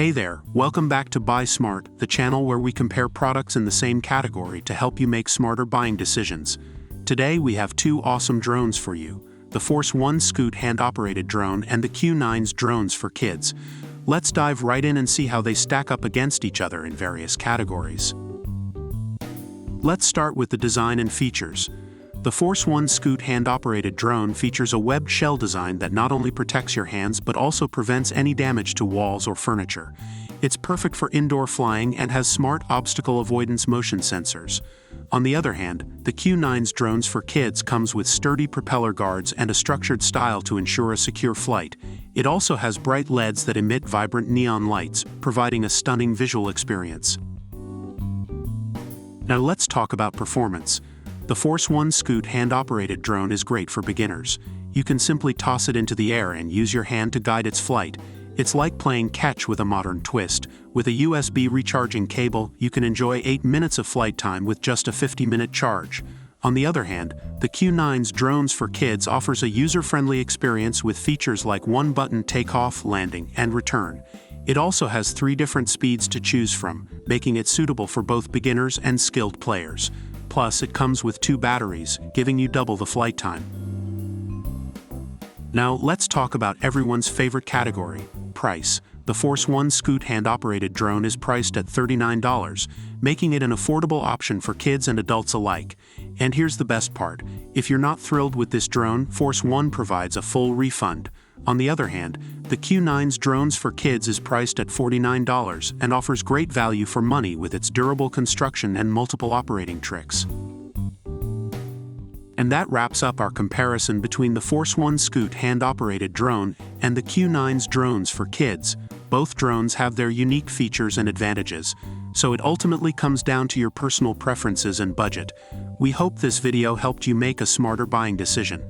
Hey there, welcome back to Buy Smart, the channel where we compare products in the same category to help you make smarter buying decisions. Today we have two awesome drones for you, the Force1 Scoot hand-operated drone and the Q9s drones for kids. Let's dive right in and see how they stack up against each other in various categories. Let's start with the design and features. The Force1 Scoot hand-operated drone features a webbed shell design that not only protects your hands but also prevents any damage to walls or furniture. It's perfect for indoor flying and has smart obstacle avoidance motion sensors. On the other hand, the Q9s drones for kids comes with sturdy propeller guards and a structured style to ensure a secure flight. It also has bright LEDs that emit vibrant neon lights, providing a stunning visual experience. Now let's talk about performance. The Force1 Scoot hand-operated drone is great for beginners. You can simply toss it into the air and use your hand to guide its flight. It's like playing catch with a modern twist. With a USB recharging cable, you can enjoy 8 minutes of flight time with just a 50-minute charge. On the other hand, the Q9s drones for kids offers a user-friendly experience with features like one-button takeoff, landing, and return. It also has 3 different speeds to choose from, making it suitable for both beginners and skilled players. Plus, it comes with 2 batteries, giving you double the flight time. Now, let's talk about everyone's favorite category, price. The Force1 Scoot hand-operated drone is priced at $39, making it an affordable option for kids and adults alike. And here's the best part. If you're not thrilled with this drone, Force1 provides a full refund. On the other hand, the Q9s drones for kids is priced at $49 and offers great value for money with its durable construction and multiple operating tricks. And that wraps up our comparison between the Force1 Scoot hand-operated drone and the Q9s drones for kids. Both drones have their unique features and advantages, so it ultimately comes down to your personal preferences and budget. We hope this video helped you make a smarter buying decision.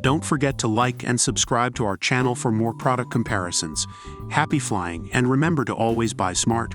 Don't forget to like and subscribe to our channel for more product comparisons. Happy flying, and remember to always buy smart.